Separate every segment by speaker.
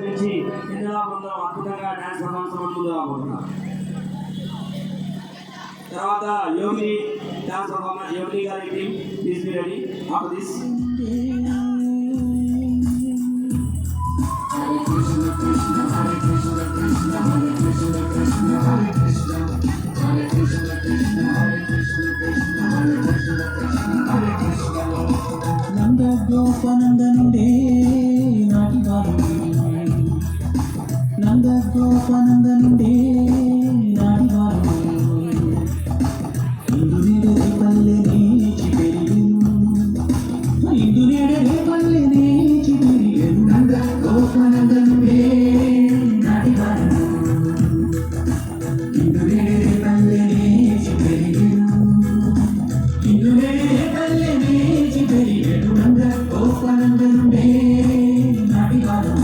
Speaker 1: నుంచి ఇందులో బృందం అద్భుతంగా డాన్స్ పర్ఫార్మెన్స్ ముందు రాబోతున్నారు. తర్వాత యోగి డాన్స్ పర్ఫార్మెన్స్, యోగి గారి team please be ready after this.
Speaker 2: నందగోపనందనుడే నాటి వారు, నందగోపనందనుడే నాటి వారు, ఇందు నేడే పల్లె నేచి పెరిగెను, ఇందు నేడే పల్లె నేచి పెరిగెను. నందగోపనందనుడే నాటి వారు, ఇందు నేడే పల్లె నేచి పెరిగెను, ఇందు నేడే పల్లె నేచి పెరిగెను. నందగోపనందనుడే నాటి వారు.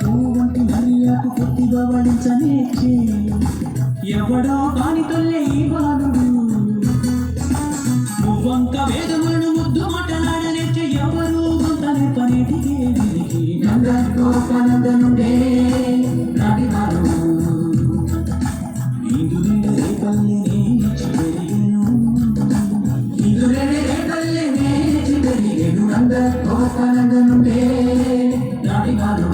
Speaker 2: పూవంటి మరియకు కొద్దిగా వడించనేచ్చి ఎవడో కాని తొల్లే ఈ బాలుడు, నువ్వంక వేదములను ముద్దు మాటలాడనేచ్చే ఎవరు గుంతని పనిటికే వినికి. నందగోపనందనుడే నాటి వారు, ఇందు నిండే పల్లె నేచి పెరిగెను, ఇందు నిండే పల్లె నేచి పెరిగెను. నందగోపనందనుడే నాటి వారు.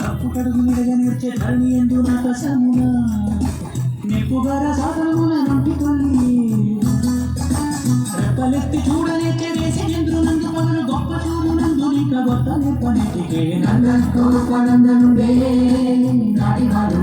Speaker 2: తప్పు కడుగు నిడగా నేర్చే ధరణి ఎందు నాకసముగా నెప్పుగర సాధనమున నుండి తొల్లి రెప్పలెత్తి చూడనేచ్చే వేసి చంద్రునందు మొదలు గొప్ప చూడునందు నీక గొప్ప నేర్పనేటికే. నందగోపనందనుడే నాటి వారు,